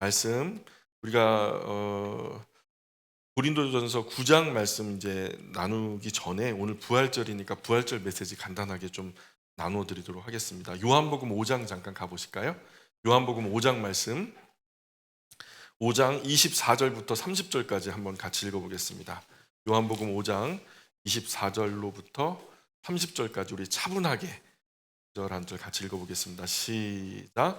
말씀 우리가 고린도전서 9장 말씀 이제 나누기 전에 오늘 부활절이니까 부활절 메시지 간단하게 좀 나눠 드리도록 하겠습니다. 요한복음 5장 잠깐 가 보실까요? 요한복음 5장 말씀 5장 24절부터 30절까지 한번 같이 읽어 보겠습니다. 요한복음 5장 24절로부터 30절까지 우리 차분하게 절 한 절 같이 읽어 보겠습니다. 시작.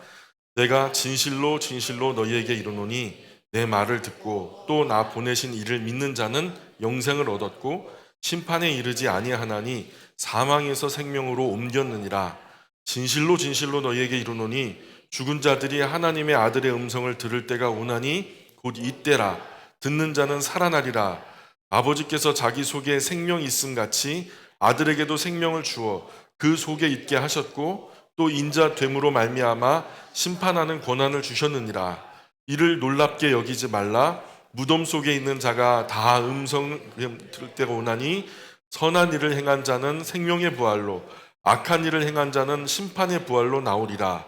내가 진실로 진실로 너희에게 이르노니 내 말을 듣고 또 나 보내신 이를 믿는 자는 영생을 얻었고 심판에 이르지 아니하나니 사망에서 생명으로 옮겼느니라. 진실로 진실로 너희에게 이르노니 죽은 자들이 하나님의 아들의 음성을 들을 때가 오나니 곧 이때라. 듣는 자는 살아나리라. 아버지께서 자기 속에 생명이 있음 같이 아들에게도 생명을 주어 그 속에 있게 하셨고 또 인자 됨으로 말미암아 심판하는 권한을 주셨느니라. 이를 놀랍게 여기지 말라. 무덤 속에 있는 자가 다 음성 들을 때가 오나니 선한 일을 행한 자는 생명의 부활로 악한 일을 행한 자는 심판의 부활로 나오리라.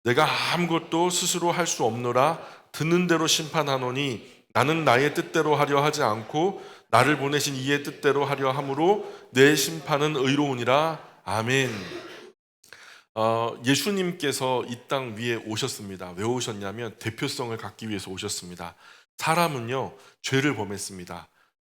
내가 아무것도 스스로 할 수 없노라. 듣는 대로 심판하노니 나는 나의 뜻대로 하려 하지 않고 나를 보내신 이의 뜻대로 하려 함으로 내 심판은 의로우니라. 아멘. 예수님께서 이 땅 위에 오셨습니다. 왜 오셨냐면 대표성을 갖기 위해서 오셨습니다. 사람은요, 죄를 범했습니다.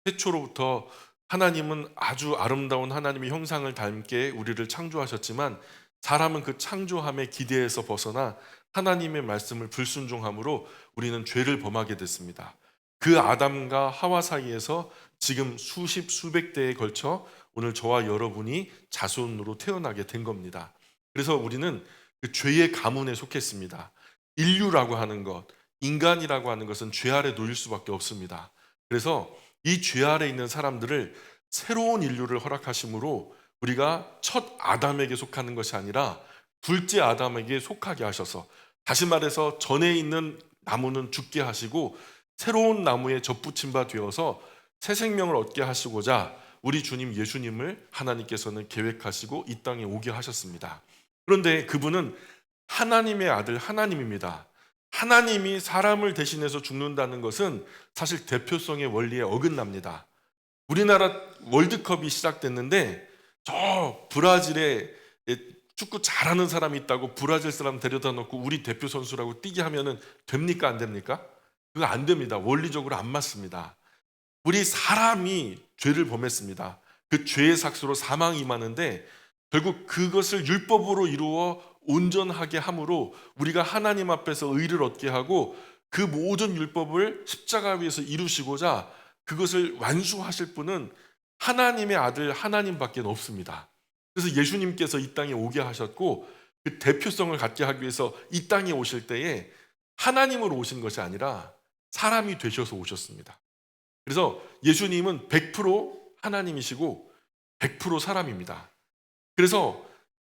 태초로부터 하나님은 아주 아름다운 하나님의 형상을 닮게 우리를 창조하셨지만 사람은 그 창조함의 기대에서 벗어나 하나님의 말씀을 불순종함으로 우리는 죄를 범하게 됐습니다. 그 아담과 하와 사이에서 지금 수십 수백 대에 걸쳐 오늘 저와 여러분이 자손으로 태어나게 된 겁니다. 그래서 우리는 그 죄의 가문에 속했습니다. 인류라고 하는 것, 인간이라고 하는 것은 죄 아래 놓일 수밖에 없습니다. 그래서 이 죄 아래 있는 사람들을 새로운 인류를 허락하심으로 우리가 첫 아담에게 속하는 것이 아니라 둘째 아담에게 속하게 하셔서, 다시 말해서 전에 있는 나무는 죽게 하시고 새로운 나무에 접붙임 바 되어서 새 생명을 얻게 하시고자 우리 주님 예수님을 하나님께서는 계획하시고 이 땅에 오게 하셨습니다. 그런데 그분은 하나님의 아들 하나님입니다. 하나님이 사람을 대신해서 죽는다는 것은 사실 대표성의 원리에 어긋납니다. 우리나라 월드컵이 시작됐는데 저 브라질에 축구 잘하는 사람이 있다고 브라질 사람 데려다 놓고 우리 대표 선수라고 뛰게 하면은 됩니까? 안 됩니까? 그거 안 됩니다. 원리적으로 안 맞습니다. 우리 사람이 죄를 범했습니다. 그 죄의 삭스로 사망이 임하는데 결국 그것을 율법으로 이루어 온전하게 함으로 우리가 하나님 앞에서 의를 얻게 하고 그 모든 율법을 십자가 위에서 이루시고자 그것을 완수하실 분은 하나님의 아들 하나님밖에 없습니다. 그래서 예수님께서 이 땅에 오게 하셨고 그 대표성을 갖게 하기 위해서 이 땅에 오실 때에 하나님으로 오신 것이 아니라 사람이 되셔서 오셨습니다. 그래서 예수님은 100% 하나님이시고 100% 사람입니다. 그래서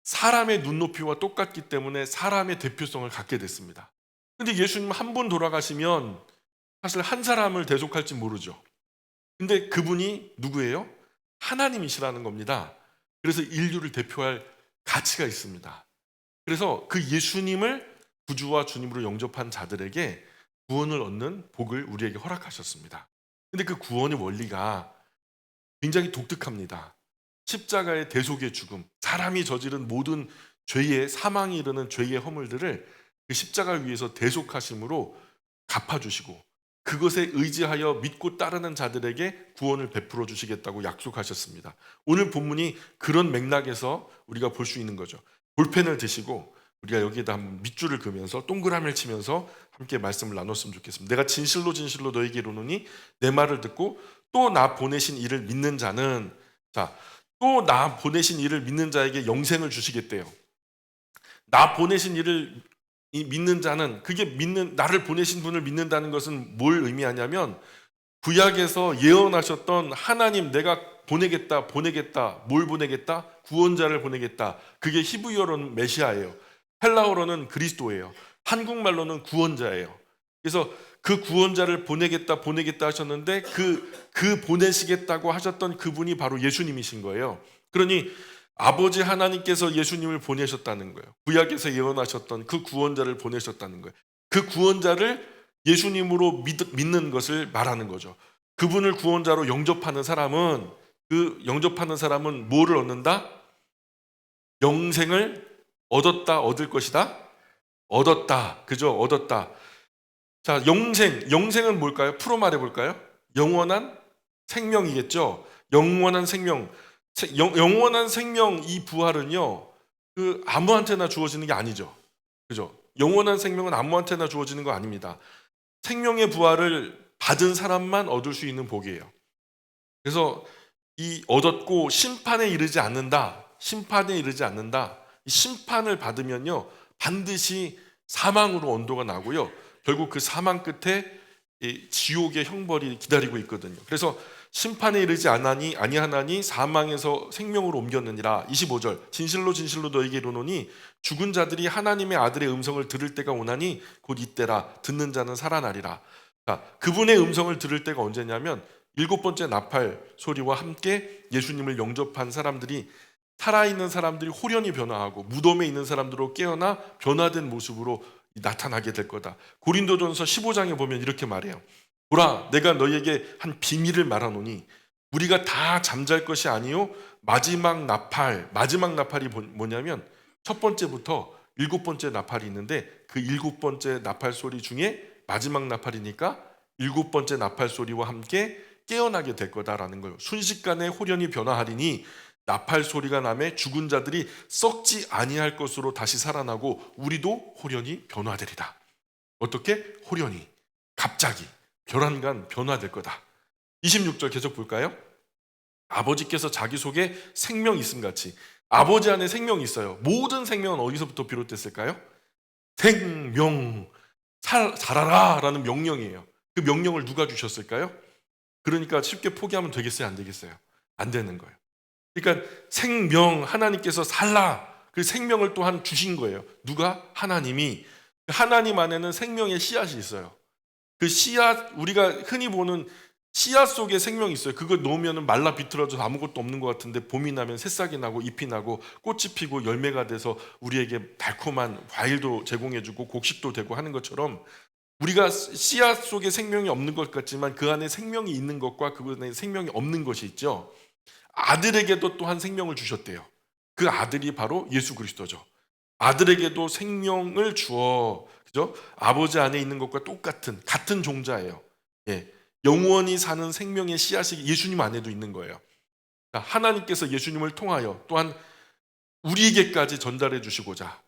사람의 눈높이와 똑같기 때문에 사람의 대표성을 갖게 됐습니다. 근데 예수님 한 분 돌아가시면 사실 한 사람을 대속할지 모르죠. 근데 그분이 누구예요? 하나님이시라는 겁니다. 그래서 인류를 대표할 가치가 있습니다. 그래서 그 예수님을 구주와 주님으로 영접한 자들에게 구원을 얻는 복을 우리에게 허락하셨습니다. 근데 그 구원의 원리가 굉장히 독특합니다. 십자가의 대속의 죽음, 사람이 저지른 모든 죄의 사망이 이르는 죄의 허물들을 그 십자가 위에서 대속하심으로 갚아주시고 그것에 의지하여 믿고 따르는 자들에게 구원을 베풀어 주시겠다고 약속하셨습니다. 오늘 본문이 그런 맥락에서 우리가 볼 수 있는 거죠. 볼펜을 드시고 우리가 여기에다 한번 밑줄을 그으면서 동그라미를 치면서 함께 말씀을 나눴으면 좋겠습니다. 내가 진실로 진실로 너에게 이르노니 내 말을 듣고 또 나 보내신 이를 믿는 자는, 자, 또 나 보내신 이를 믿는 자에게 영생을 주시겠대요. 나 보내신 이를 믿는 자는, 그게 나를 보내신 분을 믿는다는 것은 뭘 의미하냐면 구약에서 예언하셨던 하나님 내가 보내겠다, 뭘 보내겠다? 구원자를 보내겠다. 그게 히브리어로는 메시아예요. 헬라어로는 그리스도예요. 한국말로는 구원자예요. 그래서 그 구원자를 보내겠다 하셨는데 그 보내시겠다고 하셨던 그분이 바로 예수님이신 거예요. 그러니 아버지 하나님께서 예수님을 보내셨다는 거예요. 구약에서 예언하셨던 그 구원자를 보내셨다는 거예요. 그 구원자를 예수님으로 믿는 것을 말하는 거죠. 그분을 구원자로 영접하는 사람은 뭐를 얻는다? 영생을 얻었다, 얻을 것이다? 얻었다. 그죠? 얻었다. 자, 영생은 뭘까요? 풀어 말해 볼까요? 영원한 생명이겠죠. 영원한 생명. 영원한 생명, 이 부활은요, 아무한테나 주어지는 게 아니죠. 그죠? 영원한 생명은 아무한테나 주어지는 거 아닙니다. 생명의 부활을 받은 사람만 얻을 수 있는 복이에요. 그래서 이 얻었고 심판에 이르지 않는다. 이 심판을 받으면요, 반드시 사망으로 언도가 나고요, 결국 그 사망 끝에 이 지옥의 형벌이 기다리고 있거든요. 그래서 심판에 이르지 아니하나니 사망에서 생명으로 옮겼느니라. 25절, 진실로 진실로 너에게 이르노니 죽은 자들이 하나님의 아들의 음성을 들을 때가 오나니 곧 이때라. 듣는 자는 살아나리라. 자, 그분의 음성을 들을 때가 언제냐면 7번째 나팔 소리와 함께 예수님을 영접한 사람들이, 살아있는 사람들이 홀연히 변화하고 무덤에 있는 사람들로 깨어나 변화된 모습으로 나타나게 될 거다. 고린도전서 15장에 보면 이렇게 말해요. 보라, 내가 너희에게 한 비밀을 말하노니 우리가 다 잠잘 것이 아니요 마지막 나팔이 뭐냐면 첫 번째부터 7번째 나팔이 있는데, 그 7번째 나팔 소리 중에 마지막 나팔이니까 7번째 나팔 소리와 함께 깨어나게 될 거다라는 거예요. 순식간에 홀연히 변화하리니 나팔 소리가 나매 죽은 자들이 썩지 아니할 것으로 다시 살아나고 우리도 홀연히 변화되리다. 어떻게? 홀연히, 갑자기 결한간 변화될 거다. 26절 계속 볼까요? 아버지께서 자기 속에 생명이 있음 같이, 아버지 안에 생명이 있어요. 모든 생명은 어디서부터 비롯됐을까요? 생명, 살아라 라는 명령이에요. 그 명령을 누가 주셨을까요? 그러니까 쉽게 포기하면 되겠어요, 안 되겠어요? 안 되는 거예요. 그러니까 생명, 하나님께서 살라, 그 생명을 또한 주신 거예요. 누가? 하나님이. 하나님 안에는 생명의 씨앗이 있어요. 그 씨앗, 우리가 흔히 보는 씨앗 속에 생명이 있어요. 그거 놓으면 말라 비틀어져서 아무것도 없는 것 같은데 봄이 나면 새싹이 나고 잎이 나고 꽃이 피고 열매가 돼서 우리에게 달콤한 과일도 제공해주고 곡식도 되고 하는 것처럼, 우리가 씨앗 속에 생명이 없는 것 같지만 그 안에 생명이 있는 것과 그 안에 생명이 없는 것이 있죠. 아들에게도 또한 생명을 주셨대요. 그 아들이 바로 예수 그리스도죠. 아들에게도 생명을 주어, 그죠? 아버지 안에 있는 것과 같은 종자예요. 예. 영원히 사는 생명의 씨앗이 예수님 안에도 있는 거예요. 그러니까 하나님께서 예수님을 통하여 또한 우리에게까지 전달해 주시고자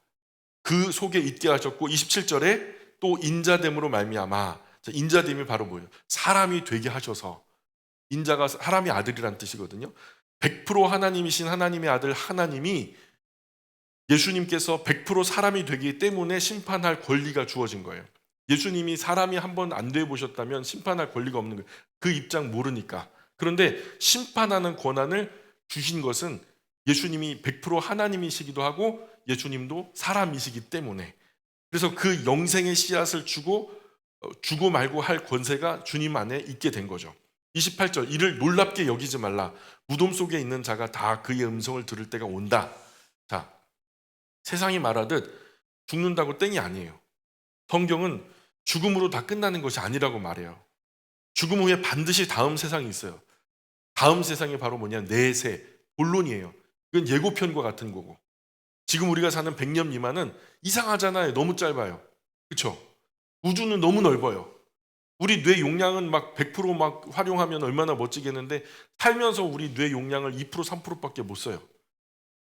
그 속에 있게 하셨고, 27절에 또 인자됨으로 말미암아, 인자됨이 바로 뭐예요? 사람이 되게 하셔서, 인자가 사람이 아들이란 뜻이거든요. 100% 하나님이신 하나님의 아들 하나님이, 예수님께서 100% 사람이 되기 때문에 심판할 권리가 주어진 거예요. 예수님이 사람이 한번 안 돼 보셨다면 심판할 권리가 없는 거예요. 그 입장 모르니까. 그런데 심판하는 권한을 주신 것은 예수님이 100% 하나님이시기도 하고 예수님도 사람이시기 때문에, 그래서 그 영생의 씨앗을 주고 말고 할 권세가 주님 안에 있게 된 거죠. 28절, 이를 놀랍게 여기지 말라. 무덤 속에 있는 자가 다 그의 음성을 들을 때가 온다. 자, 세상이 말하듯 죽는다고 땡이 아니에요. 성경은 죽음으로 다 끝나는 것이 아니라고 말해요. 죽음 후에 반드시 다음 세상이 있어요. 다음 세상이 바로 뭐냐? 내세, 본론이에요. 이건 예고편과 같은 거고, 지금 우리가 사는 100년 미만은 이상하잖아요. 너무 짧아요. 그렇죠? 우주는 너무 넓어요. 우리 뇌 용량은 막 100% 활용하면 얼마나 멋지겠는데, 살면서 우리 뇌 용량을 2% 3%밖에 못 써요.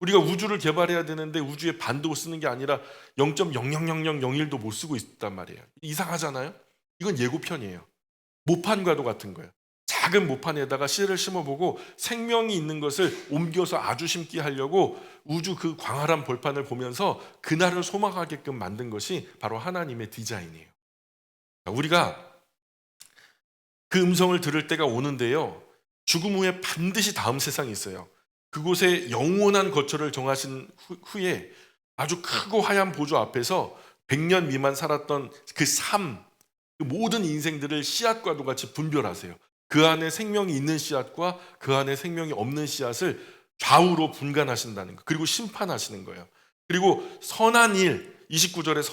우리가 우주를 개발해야 되는데 우주의 반도 쓰는 게 아니라 0.00001도 못 쓰고 있단 말이에요. 이상하잖아요? 이건 예고편이에요. 모판과도 같은 거예요. 작은 모판에다가 씨를 심어보고 생명이 있는 것을 옮겨서 아주 심게 하려고 우주 그 광활한 벌판을 보면서 그날을 소망하게끔 만든 것이 바로 하나님의 디자인이에요. 우리가 그 음성을 들을 때가 오는데요, 죽음 후에 반드시 다음 세상이 있어요. 그곳에 영원한 거처를 정하신 후에 아주 크고 하얀 보좌 앞에서 100년 미만 살았던 그 모든 인생들을 씨앗과도 같이 분별하세요. 그 안에 생명이 있는 씨앗과 그 안에 생명이 없는 씨앗을 좌우로 분간하신다는 거. 그리고 심판하시는 거예요. 그리고 선한 일, 29절에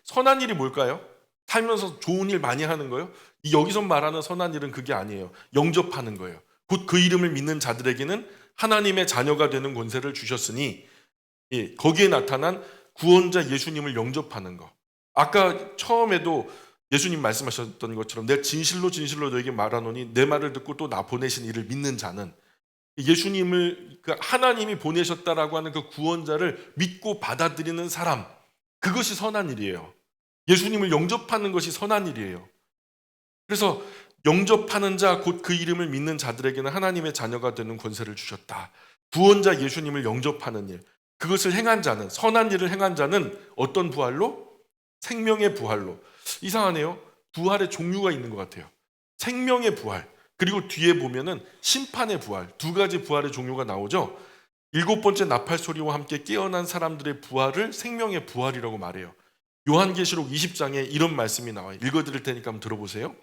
선한 일이 뭘까요? 살면서 좋은 일 많이 하는 거예요? 이 여기서 말하는 선한 일은 그게 아니에요. 영접하는 거예요. 곧 그 이름을 믿는 자들에게는 하나님의 자녀가 되는 권세를 주셨으니, 예, 거기에 나타난 구원자 예수님을 영접하는 거. 아까 처음에도 예수님 말씀하셨던 것처럼 내가 진실로 진실로 너에게 말하노니 내 말을 듣고 또 나 보내신 이를 믿는 자는, 예수님을 하나님이 보내셨다라고 하는 그 구원자를 믿고 받아들이는 사람, 그것이 선한 일이에요. 예수님을 영접하는 것이 선한 일이에요. 그래서 영접하는 자, 곧 그 이름을 믿는 자들에게는 하나님의 자녀가 되는 권세를 주셨다. 구원자 예수님을 영접하는 일, 그것을 행한 자는, 선한 일을 행한 자는 어떤 부활로? 생명의 부활로. 이상하네요. 부활의 종류가 있는 것 같아요. 생명의 부활, 그리고 뒤에 보면은 심판의 부활, 두 가지 부활의 종류가 나오죠. 일곱 번째 나팔 소리와 함께 깨어난 사람들의 부활을 생명의 부활이라고 말해요. 요한계시록 20장에 이런 말씀이 나와요. 읽어드릴 테니까 한번 들어보세요.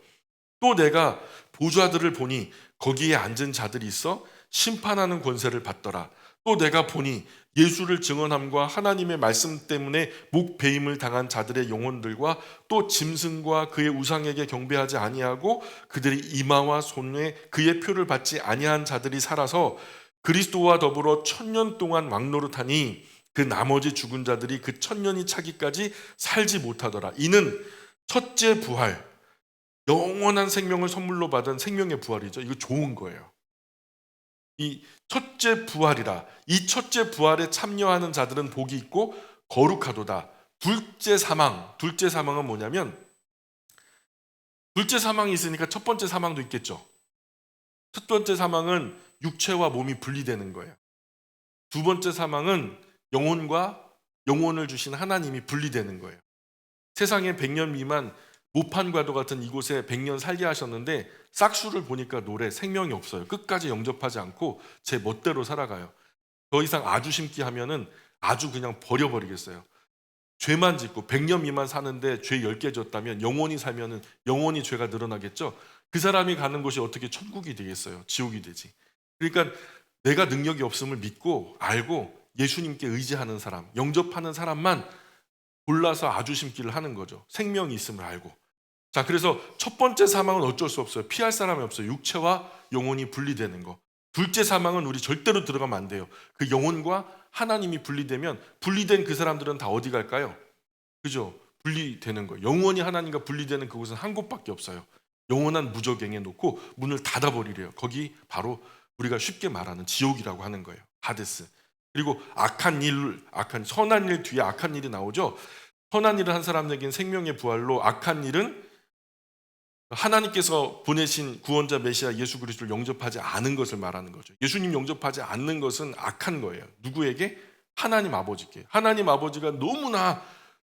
또 내가 보좌들을 보니 거기에 앉은 자들이 있어 심판하는 권세를 받더라. 또 내가 보니 예수를 증언함과 하나님의 말씀 때문에 목 베임을 당한 자들의 영혼들과 또 짐승과 그의 우상에게 경배하지 아니하고 그들의 이마와 손에 그의 표를 받지 아니한 자들이 살아서 그리스도와 더불어 1000년 동안 왕노릇하니 그 나머지 죽은 자들이 그 1000년이 차기까지 살지 못하더라. 이는 첫째 부활, 영원한 생명을 선물로 받은 생명의 부활이죠. 이거 좋은 거예요. 이 첫째 부활이라. 이 첫째 부활에 참여하는 자들은 복이 있고 거룩하도다. 둘째 사망. 둘째 사망은 뭐냐면, 둘째 사망이 있으니까 첫 번째 사망도 있겠죠. 첫 번째 사망은 육체와 몸이 분리되는 거예요. 두 번째 사망은 영혼과 영혼을 주신 하나님이 분리되는 거예요. 세상에 100년 미만 모판과도 같은 이곳에 100년 살게 하셨는데 싹수를 보니까 노래 생명이 없어요. 끝까지 영접하지 않고 제 멋대로 살아가요. 더 이상 아주 심기 하면은 아주 그냥 버려버리겠어요. 죄만 짓고 100년 미만 사는데 죄 10개 졌다면 영원히 살면은 영원히 죄가 늘어나겠죠. 그 사람이 가는 곳이 어떻게 천국이 되겠어요? 지옥이 되지. 그러니까 내가 능력이 없음을 믿고 알고 예수님께 의지하는 사람, 영접하는 사람만 골라서 아주 심기를 하는 거죠. 생명이 있음을 알고. 자, 그래서 첫 번째 사망은 어쩔 수 없어요. 피할 사람이 없어요. 육체와 영혼이 분리되는 거. 둘째 사망은 우리 절대로 들어가면 안 돼요. 그 영혼과 하나님이 분리되면 분리된 그 사람들은 다 어디 갈까요? 그죠? 분리되는 거예요. 영원히 하나님과 분리되는 그곳은 한 곳밖에 없어요. 영원한 무저갱에 놓고 문을 닫아버리래요. 거기 바로 우리가 쉽게 말하는 지옥이라고 하는 거예요. 하데스. 그리고 선한 일 뒤에 악한 일이 나오죠. 선한 일을 한 사람에게는 생명의 부활로, 악한 일은 하나님께서 보내신 구원자 메시아 예수 그리스도를 영접하지 않은 것을 말하는 거죠. 예수님 영접하지 않는 것은 악한 거예요. 누구에게? 하나님 아버지께. 하나님 아버지가 너무나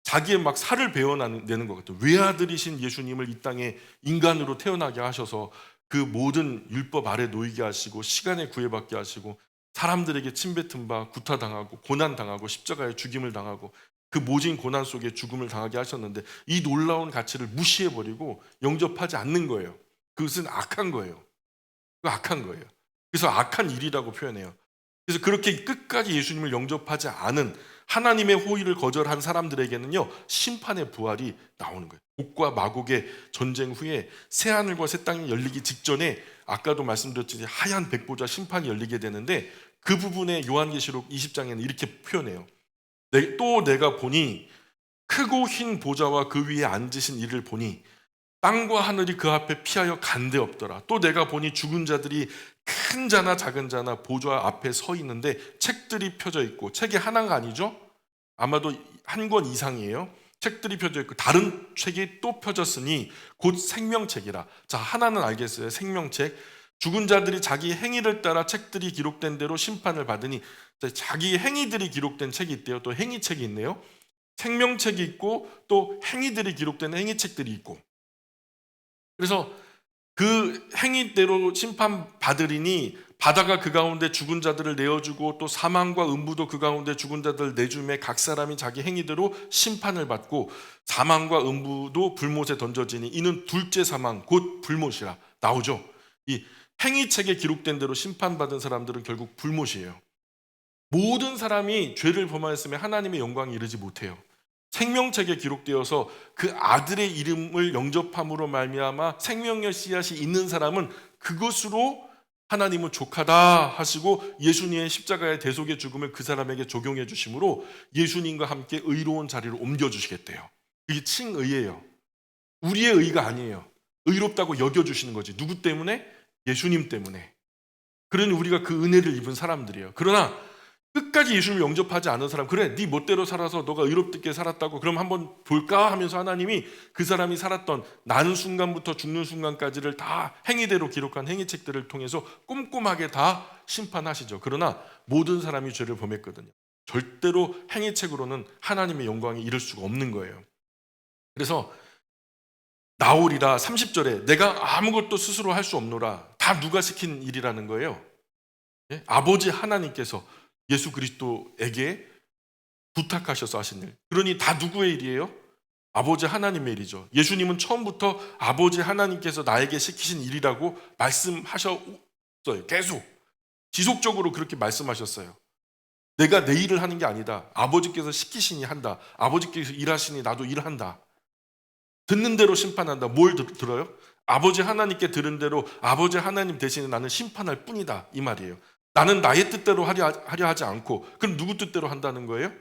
자기의 막 살을 베어내는 것 같아요. 외아들이신 예수님을 이 땅에 인간으로 태어나게 하셔서 그 모든 율법 아래 놓이게 하시고 시간에 구애받게 하시고 사람들에게 침뱉은 바 구타당하고 고난당하고 십자가에 죽임을 당하고 그 모진 고난 속에 죽음을 당하게 하셨는데 이 놀라운 가치를 무시해버리고 영접하지 않는 거예요. 그것은 악한 거예요. 그 악한 거예요. 그래서 악한 일이라고 표현해요. 그래서 그렇게 끝까지 예수님을 영접하지 않은 하나님의 호의를 거절한 사람들에게는요, 심판의 부활이 나오는 거예요. 복과 마곡의 전쟁 후에 새하늘과 새 땅이 열리기 직전에 아까도 말씀드렸듯이 하얀 백보자 심판이 열리게 되는데 그 부분에 요한계시록 20장에는 이렇게 표현해요. 또 내가 보니 크고 흰 보좌와 그 위에 앉으신 이를 보니 땅과 하늘이 그 앞에 피하여 간데 없더라. 또 내가 보니 죽은 자들이 큰 자나 작은 자나 보좌 앞에 서 있는데 책들이 펴져 있고, 책이 하나가 아니죠? 아마도 한 권 이상이에요. 책들이 펴져 있고 다른 책이 또 펴졌으니 곧 생명책이라. 자, 하나는 알겠어요. 생명책. 죽은 자들이 자기 행위를 따라 책들이 기록된 대로 심판을 받으니, 자기 행위들이 기록된 책이 있대요. 또 행위책이 있네요. 생명책이 있고 또 행위들이 기록된 행위책들이 있고, 그래서 그 행위대로 심판받으리니 바다가 그 가운데 죽은 자들을 내어주고 또 사망과 음부도 그 가운데 죽은 자들을 내주매 각 사람이 자기 행위대로 심판을 받고 사망과 음부도 불못에 던져지니 이는 둘째 사망 곧 불못이라. 나오죠. 이 행위책에 기록된 대로 심판받은 사람들은 결국 불못이에요. 모든 사람이 죄를 범하였으면 하나님의 영광에 이르지 못해요. 생명책에 기록되어서 그 아들의 이름을 영접함으로 말미암아 생명의 씨앗이 있는 사람은 그것으로 하나님은 족하다 하시고 예수님의 십자가의 대속의 죽음을 그 사람에게 적용해 주심으로 예수님과 함께 의로운 자리로 옮겨 주시겠대요. 이게 칭의예요. 우리의 의가 아니에요. 의롭다고 여겨 주시는 거지. 누구 때문에? 예수님 때문에. 그러니 우리가 그 은혜를 입은 사람들이에요. 그러나 끝까지 예수님을 영접하지 않은 사람, 그래 네 멋대로 살아서 너가 의롭게 살았다고 그럼 한번 볼까 하면서 하나님이 그 사람이 살았던 나는 순간부터 죽는 순간까지를 다 행위대로 기록한 행위책들을 통해서 꼼꼼하게 다 심판하시죠. 그러나 모든 사람이 죄를 범했거든요. 절대로 행위책으로는 하나님의 영광에 이를 수가 없는 거예요. 그래서 나오리라 30절에 내가 아무것도 스스로 할 수 없노라. 다 누가 시킨 일이라는 거예요. 예? 아버지 하나님께서 예수 그리스도에게 부탁하셔서 하신 일. 그러니 다 누구의 일이에요? 아버지 하나님의 일이죠. 예수님은 처음부터 아버지 하나님께서 나에게 시키신 일이라고 말씀하셨어요. 계속 지속적으로 그렇게 말씀하셨어요. 내가 내 일을 하는 게 아니다. 아버지께서 시키시니 한다. 아버지께서 일하시니 나도 일한다. 듣는 대로 심판한다. 뭘 들어요? 아버지 하나님께 들은 대로 아버지 하나님 대신에 나는 심판할 뿐이다. 이 말이에요. 나는 나의 뜻대로 하려 하지 않고 그럼 누구 뜻대로 한다는 거예요?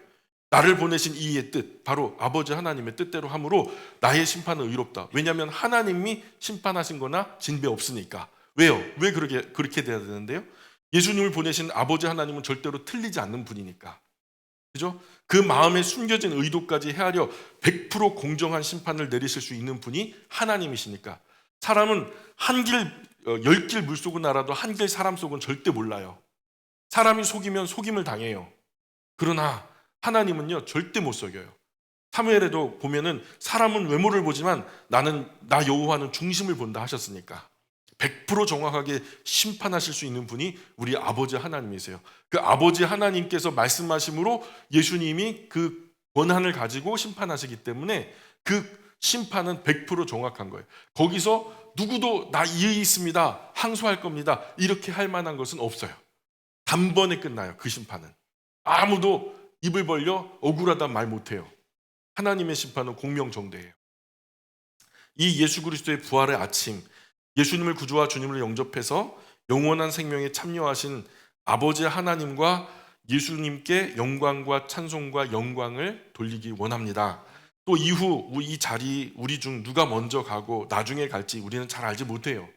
나를 보내신 이의 뜻, 바로 아버지 하나님의 뜻대로 함으로 나의 심판은 의롭다. 왜냐하면 하나님이 심판하신 거나 진배 없으니까. 왜요? 왜 그렇게 돼야 되는데요? 예수님을 보내신 아버지 하나님은 절대로 틀리지 않는 분이니까. 그죠? 그 마음에 숨겨진 의도까지 헤아려 100% 공정한 심판을 내리실 수 있는 분이 하나님이시니까. 사람은 열 길 물속은 알아도 한 길 사람 속은 절대 몰라요. 사람이 속이면 속임을 당해요. 그러나 하나님은요 절대 못 속여요. 사무엘에도 보면은 사람은 외모를 보지만 나 여호와는 중심을 본다 하셨으니까 100% 정확하게 심판하실 수 있는 분이 우리 아버지 하나님이세요. 그 아버지 하나님께서 말씀하심으로 예수님이 그 권한을 가지고 심판하시기 때문에 그 심판은 100% 정확한 거예요. 거기서 누구도 나 이의 있습니다. 항소할 겁니다. 이렇게 할 만한 것은 없어요. 단번에 끝나요. 그 심판은. 아무도 입을 벌려 억울하다 말 못해요. 하나님의 심판은 공명정대해요. 이 예수 그리스도의 부활의 아침, 예수님을 구주와 주님을 영접해서 영원한 생명에 참여하신 아버지 하나님과 예수님께 영광과 찬송과 영광을 돌리기 원합니다. 또 이후 이 자리 우리 중 누가 먼저 가고 나중에 갈지 우리는 잘 알지 못해요.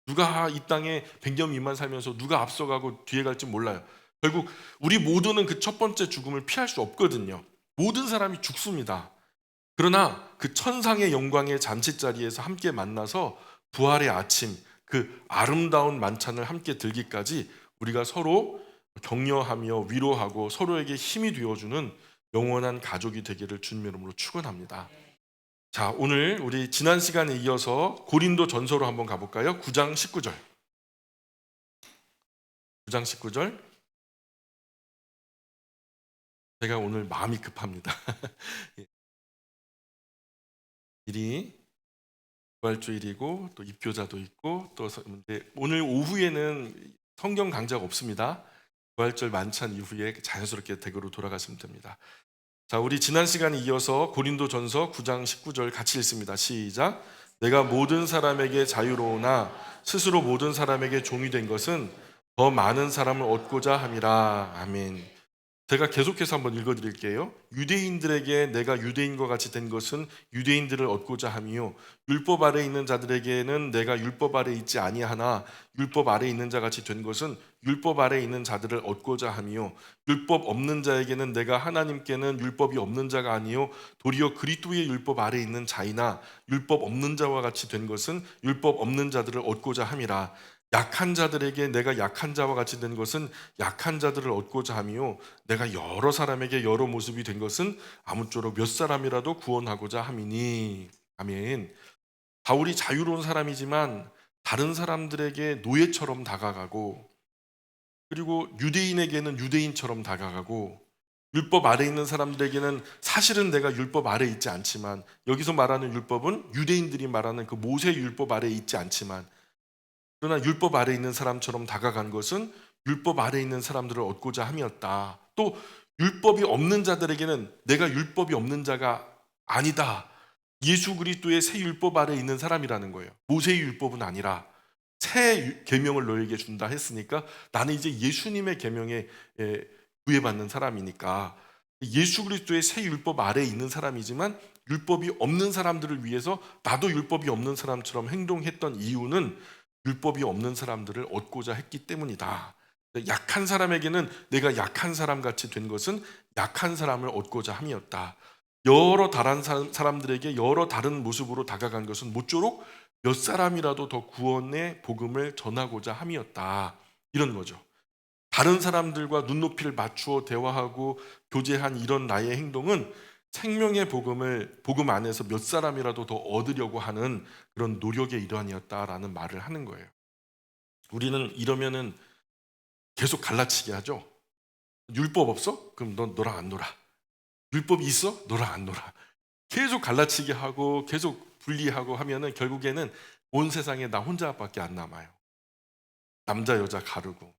누가 이 땅에 100년 미만 살면서 누가 앞서가고 뒤에 갈지 몰라요. 결국 우리 모두는 그 첫 번째 죽음을 피할 수 없거든요. 모든 사람이 죽습니다. 그러나 그 천상의 영광의 잔치자리에서 함께 만나서 부활의 아침, 그 아름다운 만찬을 함께 들기까지 우리가 서로 격려하며 위로하고 서로에게 힘이 되어주는 영원한 가족이 되기를 주님 이름으로 축원합니다. 자, 오늘 우리 지난 시간에 이어서 고린도 전서로 한번 가볼까요? 9장 19절. 9장 19절. 제가 오늘 마음이 급합니다. 일이 부활주일이고 또 입교자도 있고 또 오늘 오후에는 성경 강좌가 없습니다. 부활절 만찬 이후에 자연스럽게 댁으로 돌아가시면 됩니다. 자, 우리 지난 시간에 이어서 고린도전서 9장 19절 같이 읽습니다. 시작. 내가 모든 사람에게 자유로우나 스스로 모든 사람에게 종이 된 것은 더 많은 사람을 얻고자 함이라. 아멘. 제가 계속해서 한번 읽어드릴게요. 유대인들에게 내가 유대인과 같이 된 것은 유대인들을 얻고자 함이요 율법 아래 있는 자들에게는 내가 율법 아래 있지 아니하나 율법 아래 있는 자 같이 된 것은 율법 아래 있는 자들을 얻고자 함이요 율법 없는 자에게는 내가 하나님께는 율법이 없는 자가 아니요 도리어 그리스도의 율법 아래 있는 자이나 율법 없는 자와 같이 된 것은 율법 없는 자들을 얻고자 함이라. 약한 자들에게 내가 약한 자와 같이 된 것은 약한 자들을 얻고자 함이요 내가 여러 사람에게 여러 모습이 된 것은 아무쪼록 몇 사람이라도 구원하고자 함이니. 아멘. 바울이 자유로운 사람이지만 다른 사람들에게 노예처럼 다가가고 그리고 유대인에게는 유대인처럼 다가가고 율법 아래 있는 사람들에게는 사실은 내가 율법 아래 있지 않지만 여기서 말하는 율법은 유대인들이 말하는 그 모세 율법 아래 있지 않지만 그러나 율법 아래 있는 사람처럼 다가간 것은 율법 아래 있는 사람들을 얻고자 함이었다. 또 율법이 없는 자들에게는 내가 율법이 없는 자가 아니다. 예수 그리스도의 새 율법 아래 있는 사람이라는 거예요. 모세의 율법은 아니라 새 계명을 너에게 준다 했으니까 나는 이제 예수님의 계명에 구애받는 사람이니까 예수 그리스도의 새 율법 아래에 있는 사람이지만 율법이 없는 사람들을 위해서 나도 율법이 없는 사람처럼 행동했던 이유는 율법이 없는 사람들을 얻고자 했기 때문이다. 약한 사람에게는 내가 약한 사람 같이 된 것은 약한 사람을 얻고자 함이었다. 여러 다른 사람들에게 여러 다른 모습으로 다가간 것은 모쪼록 몇 사람이라도 더 구원의 복음을 전하고자 함이었다. 이런 거죠. 다른 사람들과 눈높이를 맞추어 대화하고 교제한 이런 나의 행동은 생명의 복음 안에서 몇 사람이라도 더 얻으려고 하는 그런 노력의 일환이었다라는 말을 하는 거예요. 우리는 이러면은 계속 갈라치게 하죠. 율법 없어? 그럼 넌 너랑 안 놀아. 율법이 있어? 너랑 안 놀아. 계속 갈라치게 하고 계속 분리하고 하면은 결국에는 온 세상에 나 혼자밖에 안 남아요. 남자 여자 가르고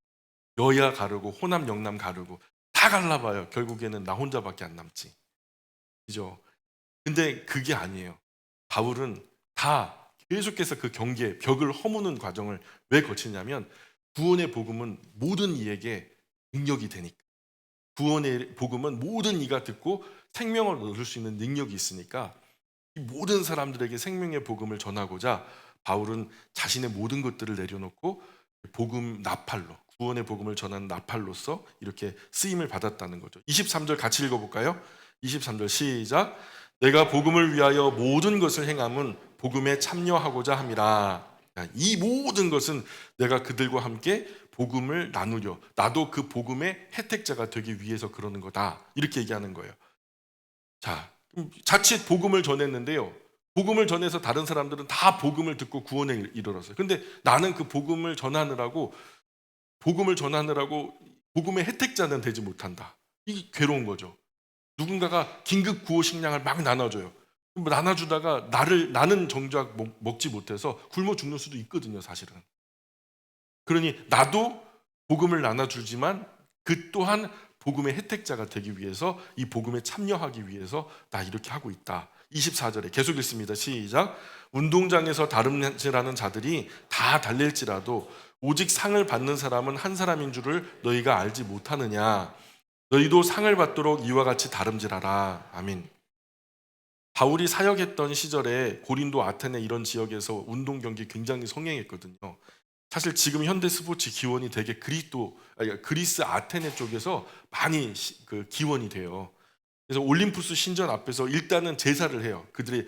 여야 가르고 호남 영남 가르고 다 갈라봐요. 결국에는 나 혼자밖에 안 남지. 그죠? 근데 그게 아니에요. 바울은 다 계속해서 그 경계, 벽을 허무는 과정을 왜 거치냐면 구원의 복음은 모든 이에게 능력이 되니까. 구원의 복음은 모든 이가 듣고 생명을 얻을 수 있는 능력이 있으니까 이 모든 사람들에게 생명의 복음을 전하고자 바울은 자신의 모든 것들을 내려놓고 복음 나팔로 구원의 복음을 전하는 나팔로서 이렇게 쓰임을 받았다는 거죠. 23절 같이 읽어볼까요? 23절 시작. 내가 복음을 위하여 모든 것을 행함은 복음에 참여하고자 함이라. 이 모든 것은 내가 그들과 함께 복음을 나누려 나도 그 복음의 혜택자가 되기 위해서 그러는 거다. 이렇게 얘기하는 거예요. 자, 자칫 복음을 전했는데요. 복음을 전해서 다른 사람들은 다 복음을 듣고 구원에 이르렀어요. 근데 나는 그 복음을 전하느라고 복음의 혜택자는 되지 못한다. 이게 괴로운 거죠. 누군가가 긴급 구호 식량을 막 나눠줘요. 나눠주다가 나는 정작 먹지 못해서 굶어 죽는 수도 있거든요, 사실은. 그러니 나도 복음을 나눠주지만 그 또한 복음의 혜택자가 되기 위해서 이 복음에 참여하기 위해서 나 이렇게 하고 있다. 24절에 계속 읽습니다. 시작. 운동장에서 다름질하는 자들이 다 달릴지라도 오직 상을 받는 사람은 한 사람인 줄을 너희가 알지 못하느냐. 너희도 상을 받도록 이와 같이 다름질하라. 아멘. 바울이 사역했던 시절에 고린도 아테네 이런 지역에서 운동 경기 굉장히 성행했거든요. 사실 지금 현대 스포츠 기원이 되게 그리스 아테네 쪽에서 많이 기원이 돼요. 그래서 올림푸스 신전 앞에서 일단은 제사를 해요. 그들의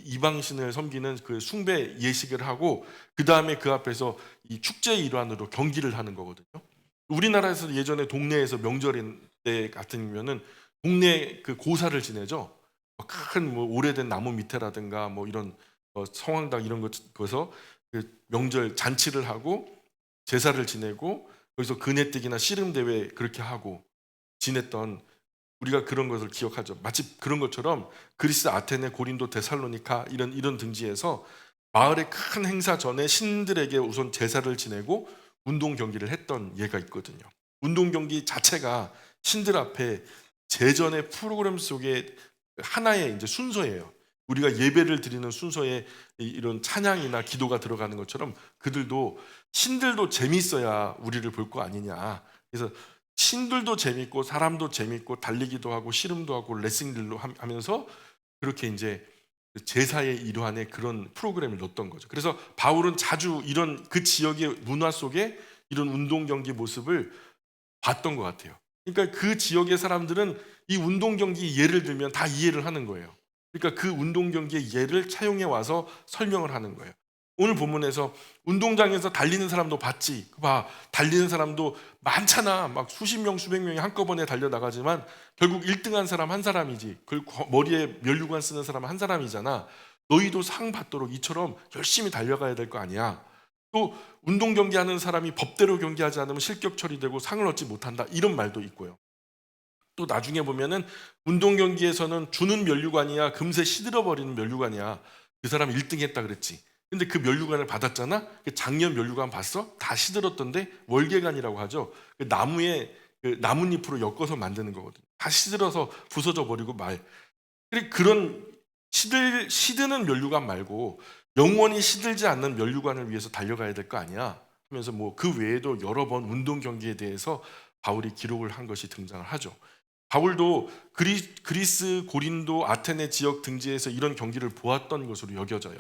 이방신을 섬기는 그 숭배 예식을 하고 그 다음에 그 앞에서 이 축제의 일환으로 경기를 하는 거거든요. 우리나라에서 예전에 동네에서 명절 때 같으면은 동네 그 고사를 지내죠. 큰 오래된 나무 밑에라든가 이런 성황당 이런 곳에서 그 명절 잔치를 하고 제사를 지내고 거기서 그네뜨기나 씨름 대회 그렇게 하고 지냈던 우리가 그런 것을 기억하죠. 마치 그런 것처럼 그리스 아테네 고린도 데살로니카 이런 등지에서 마을의 큰 행사 전에 신들에게 우선 제사를 지내고 운동 경기를 했던 예가 있거든요. 운동 경기 자체가 신들 앞에 제전의 프로그램 속에 하나의 이제 순서예요. 우리가 예배를 드리는 순서에 이런 찬양이나 기도가 들어가는 것처럼 신들도 재밌어야 우리를 볼 거 아니냐. 그래서 신들도 재밌고 사람도 재밌고 달리기도 하고 씨름도 하고 레슬링도 하면서 그렇게 이제 제사의 일환의 그런 프로그램을 넣었던 거죠. 그래서 바울은 자주 이런 그 지역의 문화 속에 이런 운동 경기 모습을 봤던 것 같아요. 그러니까 그 지역의 사람들은 이 운동 경기 예를 들면 다 이해를 하는 거예요. 그러니까 그 운동 경기의 예를 차용해 와서 설명을 하는 거예요. 오늘 본문에서 운동장에서 달리는 사람도 봤지. 봐, 달리는 사람도 많잖아. 막 수십 명, 수백 명이 한꺼번에 달려나가지만 결국 1등한 사람 한 사람이지. 그 머리에 면류관 쓰는 사람 한 사람이잖아. 너희도 상 받도록 이처럼 열심히 달려가야 될 거 아니야. 또 운동 경기하는 사람이 법대로 경기하지 않으면 실격 처리되고 상을 얻지 못한다. 이런 말도 있고요. 또 나중에 보면은 운동 경기에서는 주는 면류관이야 금세 시들어버리는 면류관이야. 그 사람 1등 했다 그랬지. 근데 그 면류관을 받았잖아. 그 작년 면류관 봤어? 다 시들었던데 월계관이라고 하죠. 그 나무에 그 나뭇잎으로 엮어서 만드는 거거든요. 다 시들어서 부서져 버리고 그런 시드는 면류관 말고 영원히 시들지 않는 면류관을 위해서 달려가야 될 거 아니야 하면서 뭐 그 외에도 여러 번 운동 경기에 대해서 바울이 기록을 한 것이 등장을 하죠. 바울도 그리스, 고린도, 아테네 지역 등지에서 이런 경기를 보았던 것으로 여겨져요.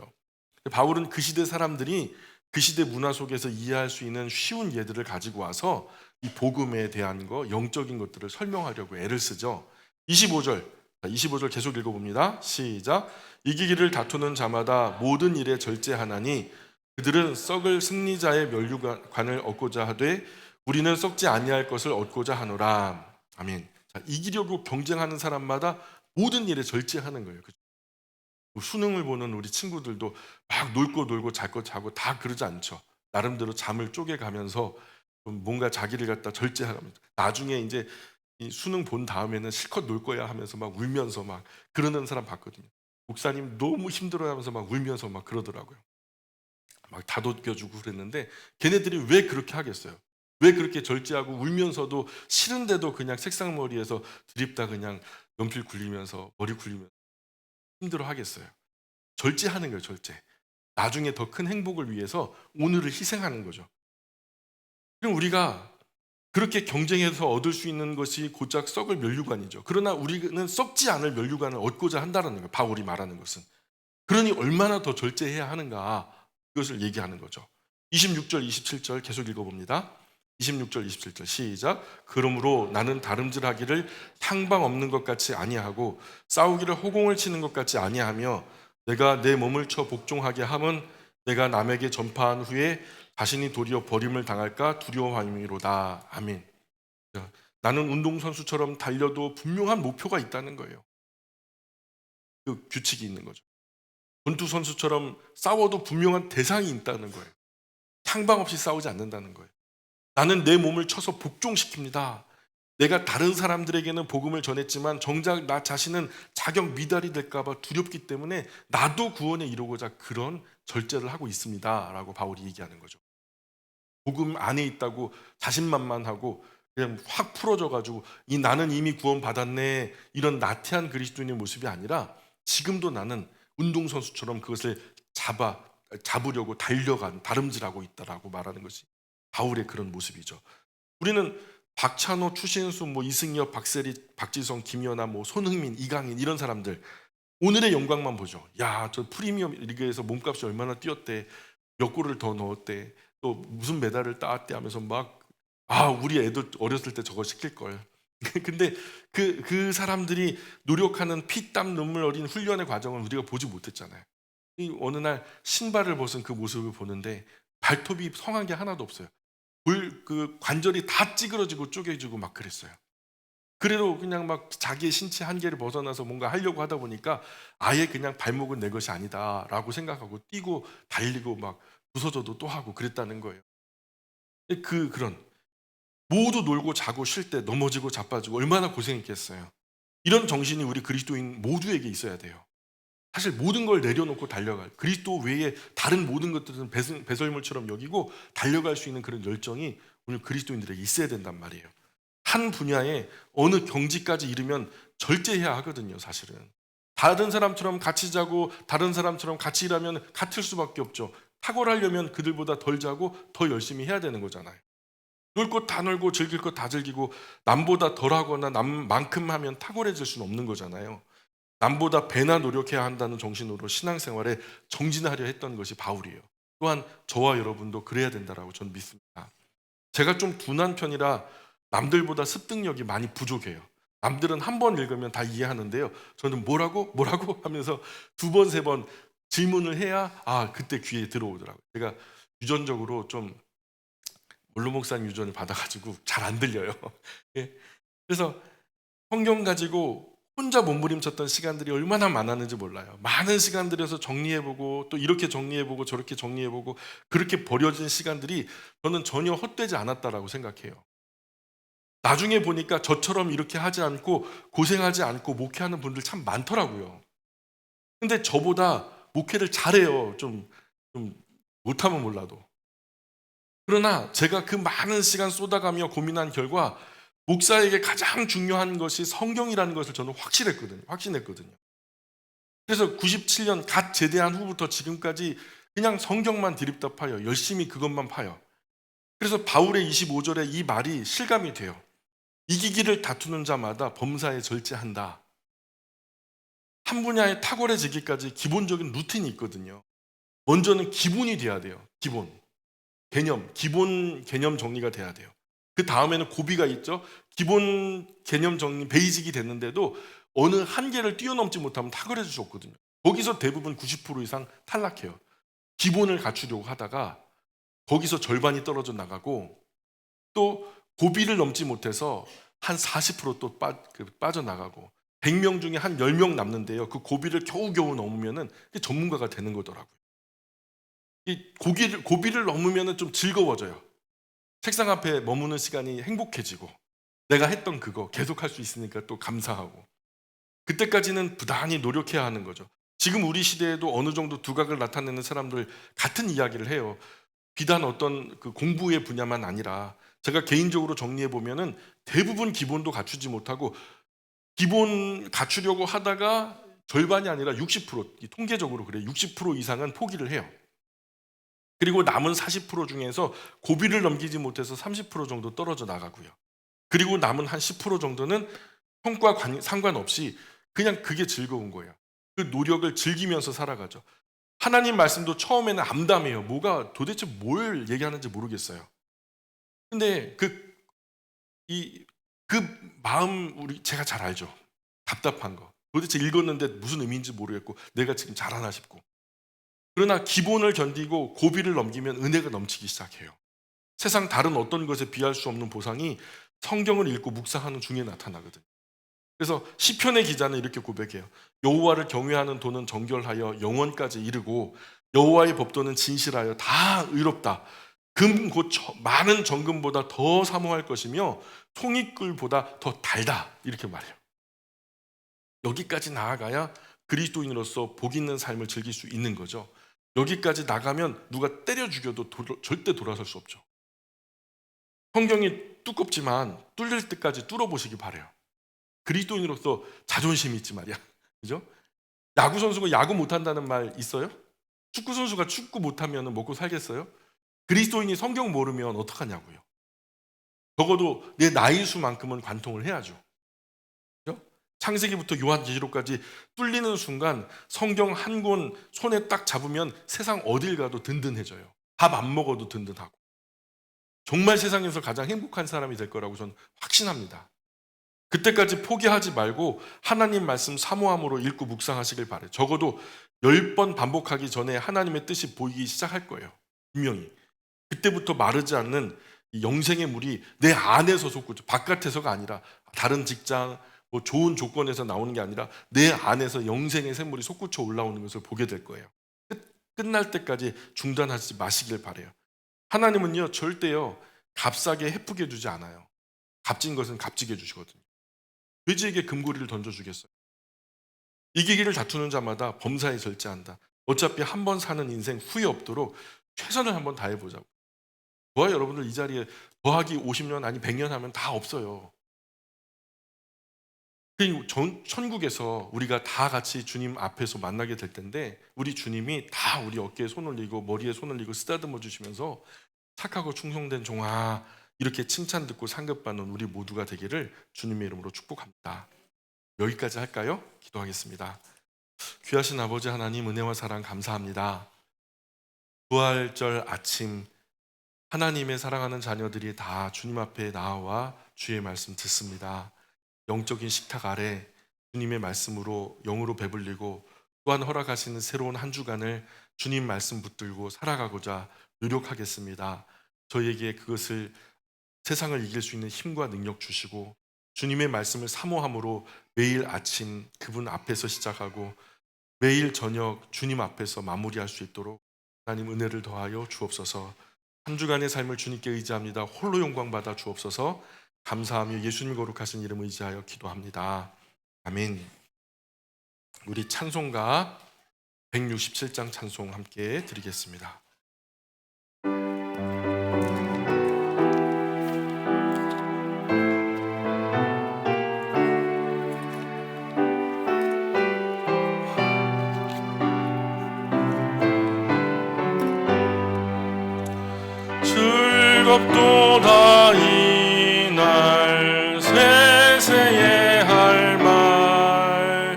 바울은 그 시대 사람들이 그 시대 문화 속에서 이해할 수 있는 쉬운 예들을 가지고 와서 이 복음에 대한 영적인 것들을 설명하려고 애를 쓰죠. 25절 계속 읽어봅니다. 시작. 이기기를 다투는 자마다 모든 일에 절제하나니 그들은 썩을 승리자의 면류관을 얻고자 하되 우리는 썩지 아니할 것을 얻고자 하노라. 아멘. 자, 이기려고 경쟁하는 사람마다 모든 일에 절제하는 거예요. 수능을 보는 우리 친구들도 막 놀고 잘 거 자고 다 그러지 않죠. 나름대로 잠을 쪼개가면서 뭔가 자기를 갖다 절제하면서 나중에 이제 이 수능 본 다음에는 실컷 놀 거야 하면서 막 울면서 막 그러는 사람 봤거든요. 목사님 너무 힘들어요 하면서 막 울면서 막 그러더라고요. 막 다독여주고 그랬는데 걔네들이 왜 그렇게 하겠어요? 왜 그렇게 절제하고 울면서도 싫은데도 그냥 색상머리에서 드립다 그냥 연필 굴리면서 머리 굴리면서 힘들어 하겠어요? 절제하는 거예요, 절제. 나중에 더 큰 행복을 위해서 오늘을 희생하는 거죠. 그럼 우리가 그렇게 경쟁해서 얻을 수 있는 것이 고작 썩을 면류관이죠. 그러나 우리는 썩지 않을 면류관을 얻고자 한다는 거예요. 바울이 말하는 것은. 그러니 얼마나 더 절제해야 하는가 그것을 얘기하는 거죠. 26절, 27절 계속 읽어봅니다. 26절, 27절 시작. 그러므로 나는 다름질하기를 상방 없는 것 같이 아니하고 싸우기를 호공을 치는 것 같이 아니하며 내가 내 몸을 쳐 복종하게 함은 내가 남에게 전파한 후에 자신이 도리어 버림을 당할까 두려워함이로다. 아멘. 나는 운동선수처럼 달려도 분명한 목표가 있다는 거예요. 그 규칙이 있는 거죠. 권투선수처럼 싸워도 분명한 대상이 있다는 거예요. 상방 없이 싸우지 않는다는 거예요. 나는 내 몸을 쳐서 복종시킵니다. 내가 다른 사람들에게는 복음을 전했지만 정작 나 자신은 자격 미달이 될까 봐 두렵기 때문에 나도 구원에 이르고자 그런 절제를 하고 있습니다 라고 바울이 얘기하는 거죠. 복음 안에 있다고 자신만만하고 그냥 확 풀어져 가지고 이 나는 이미 구원 받았네 이런 나태한 그리스도인의 모습이 아니라 지금도 나는 운동선수처럼 그것을 잡으려고 다름질하고 있다라고 말하는 것이 바울의 그런 모습이죠. 우리는 박찬호, 추신수, 이승엽, 박세리, 박지성, 김연아, 손흥민, 이강인 이런 사람들 오늘의 영광만 보죠. 야, 저 프리미엄 리그에서 몸값이 얼마나 뛰었대, 몇 골을 더 넣었대, 또 무슨 메달을 따왔대 하면서 우리 애들 어렸을 때 저거 시킬 걸. 근데 그 사람들이 노력하는 피땀 눈물 어린 훈련의 과정을 우리가 보지 못했잖아요. 어느 날 신발을 벗은 그 모습을 보는데 발톱이 성한 게 하나도 없어요. 그 관절이 다 찌그러지고 쪼개지고 막 그랬어요. 그래도 그냥 막 자기의 신체 한계를 벗어나서 뭔가 하려고 하다 보니까 아예 그냥 발목은 내 것이 아니다라고 생각하고 뛰고 달리고 막 부서져도 또 하고 그랬다는 거예요. 그런 모두 놀고 자고 쉴 때 넘어지고 자빠지고 얼마나 고생했겠어요. 이런 정신이 우리 그리스도인 모두에게 있어야 돼요. 사실 모든 걸 내려놓고 달려갈 그리스도 외에 다른 모든 것들은 배설물처럼 여기고 달려갈 수 있는 그런 열정이 오늘 그리스도인들에게 있어야 된단 말이에요. 한 분야에 어느 경지까지 이르면 절제해야 하거든요. 사실은 다른 사람처럼 같이 자고 다른 사람처럼 같이 일하면 같을 수밖에 없죠. 탁월하려면 그들보다 덜 자고 더 열심히 해야 되는 거잖아요. 놀 것 다 놀고 즐길 것 다 즐기고 남보다 덜하거나 남만큼 하면 탁월해질 수는 없는 거잖아요. 남보다 배나 노력해야 한다는 정신으로 신앙생활에 정진하려 했던 것이 바울이에요. 또한 저와 여러분도 그래야 된다라고 저는 믿습니다. 제가 좀 둔한 편이라 남들보다 습득력이 많이 부족해요. 남들은 한 번 읽으면 다 이해하는데요. 저는 뭐라고 하면서 두 번, 세 번 질문을 해야 그때 귀에 들어오더라고요. 제가 유전적으로 좀 원로 목사님 유전을 받아가지고 잘 안 들려요. 예. 그래서 성경 가지고 혼자 몸부림쳤던 시간들이 얼마나 많았는지 몰라요. 많은 시간 들여서 정리해보고 또 이렇게 정리해보고 저렇게 정리해보고 그렇게 버려진 시간들이 저는 전혀 헛되지 않았다라고 생각해요. 나중에 보니까 저처럼 이렇게 하지 않고 고생하지 않고 목회하는 분들 참 많더라고요. 근데 저보다 목회를 잘해요. 좀 못하면 몰라도. 그러나 제가 그 많은 시간 쏟아가며 고민한 결과 목사에게 가장 중요한 것이 성경이라는 것을 저는 확신했거든요. 그래서 97년 갓 제대한 후부터 지금까지 그냥 성경만 드립다 파요. 열심히 그것만 파요. 그래서 바울의 25절에 이 말이 실감이 돼요. 이기기를 다투는 자마다 범사에 절제한다. 한 분야에 탁월해지기까지 기본적인 루틴이 있거든요. 먼저는 기본이 돼야 돼요. 기본 개념 정리가 돼야 돼요. 그 다음에는 고비가 있죠. 기본 개념 정리, 베이직이 됐는데도 어느 한계를 뛰어넘지 못하면 탁월해질 수 없거든요. 거기서 대부분 90% 이상 탈락해요. 기본을 갖추려고 하다가 거기서 절반이 떨어져 나가고 또 고비를 넘지 못해서 한 40%또 빠져나가고 100명 중에 한 10명 남는데요. 그 고비를 겨우겨우 넘으면은 전문가가 되는 거더라고요. 이 고비를 넘으면은 좀 즐거워져요. 책상 앞에 머무는 시간이 행복해지고 내가 했던 그거 계속할 수 있으니까 또 감사하고 그때까지는 부단히 노력해야 하는 거죠. 지금 우리 시대에도 어느 정도 두각을 나타내는 사람들 같은 이야기를 해요. 비단 어떤 그 공부의 분야만 아니라 제가 개인적으로 정리해 보면은 대부분 기본도 갖추지 못하고 기본 갖추려고 하다가 절반이 아니라 60% 통계적으로 그래요. 60% 이상은 포기를 해요. 그리고 남은 40% 중에서 고비를 넘기지 못해서 30% 정도 떨어져 나가고요. 그리고 남은 한 10% 정도는 성과 상관없이 그냥 그게 즐거운 거예요. 그 노력을 즐기면서 살아가죠. 하나님 말씀도 처음에는 암담해요. 뭐가 도대체 뭘 얘기하는지 모르겠어요. 근데 그 마음 제가 잘 알죠. 답답한 거. 도대체 읽었는데 무슨 의미인지 모르겠고 내가 지금 잘하나 싶고. 그러나 기본을 견디고 고비를 넘기면 은혜가 넘치기 시작해요. 세상 다른 어떤 것에 비할 수 없는 보상이 성경을 읽고 묵상하는 중에 나타나거든요. 그래서 시편의 기자는 이렇게 고백해요. 여호와를 경외하는 도는 정결하여 영원까지 이르고 여호와의 법도는 진실하여 다 의롭다. 금 곧 많은 정금보다 더 사모할 것이며 송이꿀보다 더 달다. 이렇게 말해요. 여기까지 나아가야 그리스도인으로서 복 있는 삶을 즐길 수 있는 거죠. 여기까지 나가면 누가 때려 죽여도 절대 돌아설 수 없죠. 성경이 두껍지만 뚫릴 때까지 뚫어보시기 바래요. 그리스도인으로서 자존심이 있지 말이야. 그죠? 야구 선수가 야구 못한다는 말 있어요? 축구 선수가 축구 못하면 먹고 살겠어요? 그리스도인이 성경 모르면 어떡하냐고요. 적어도 내 나이 수만큼은 관통을 해야죠. 그죠? 창세기부터 요한계시록까지 뚫리는 순간 성경 한 권 손에 딱 잡으면 세상 어딜 가도 든든해져요. 밥 안 먹어도 든든하고. 정말 세상에서 가장 행복한 사람이 될 거라고 저는 확신합니다. 그때까지 포기하지 말고 하나님 말씀 사모함으로 읽고 묵상하시길 바래요. 적어도 10번 반복하기 전에 하나님의 뜻이 보이기 시작할 거예요. 분명히. 그때부터 마르지 않는 이 영생의 물이 내 안에서 솟구쳐 바깥에서가 아니라 다른 직장 뭐 좋은 조건에서 나오는 게 아니라 내 안에서 영생의 샘물이 솟구쳐 올라오는 것을 보게 될 거예요. 끝날 때까지 중단하지 마시길 바래요. 하나님은요 절대요 값싸게 헤프게 주지 않아요. 값진 것은 값지게 주시거든요. 돼지에게 금고리를 던져주겠어요. 이기기를 다투는 자마다 범사에 절제한다. 어차피 한 번 사는 인생 후회 없도록 최선을 한번 다해보자고. 저와 여러분들 이 자리에 더하기 50년 아니 100년 하면 다 없어요. 천국에서 우리가 다 같이 주님 앞에서 만나게 될 텐데 우리 주님이 다 우리 어깨에 손을 올리고 머리에 손을 올리고 쓰다듬어 주시면서 착하고 충성된 종아 이렇게 칭찬 듣고 상급받는 우리 모두가 되기를 주님의 이름으로 축복합니다. 여기까지 할까요? 기도하겠습니다. 귀하신 아버지 하나님 은혜와 사랑 감사합니다. 부활절 아침 하나님의 사랑하는 자녀들이 다 주님 앞에 나와 주의 말씀 듣습니다. 영적인 식탁 아래 주님의 말씀으로 영으로 배불리고 또한 허락하시는 새로운 한 주간을 주님 말씀 붙들고 살아가고자 노력하겠습니다. 저희에게 그것을 세상을 이길 수 있는 힘과 능력 주시고 주님의 말씀을 사모함으로 매일 아침 그분 앞에서 시작하고 매일 저녁 주님 앞에서 마무리할 수 있도록 하나님 은혜를 더하여 주옵소서. 한 주간의 삶을 주님께 의지합니다. 홀로 영광 받아 주옵소서. 감사하며 예수님 거룩하신 이름 의지하여 기도합니다. 아멘. 우리 찬송가 167장 찬송 함께 드리겠습니다. 즐겁도다 이날 세세에 할 말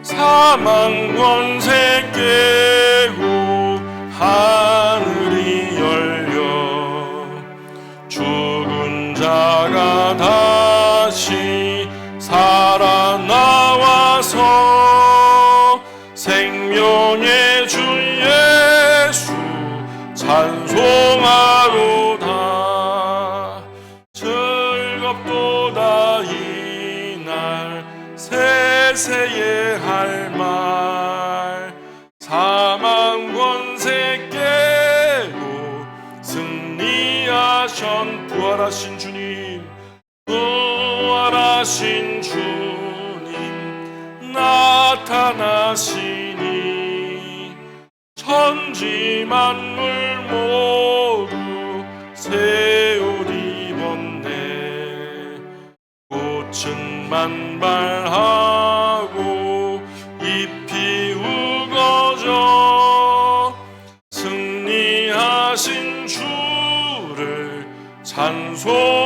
사망 권세 깨고 하늘이 열려 죽은 자가 다시 살아나와서 생명의 주 예수 찬송하로다. 즐겁도다 이날 세세에 할 말 사망 권세 깨고 승리하신 부활하신 주님, 부활하신 주님 나타나시니 천지 만물 모두 새 옷 입었네. 꽃은 만발하고 잎이 우거져 승리하신 주를 찬송하도다.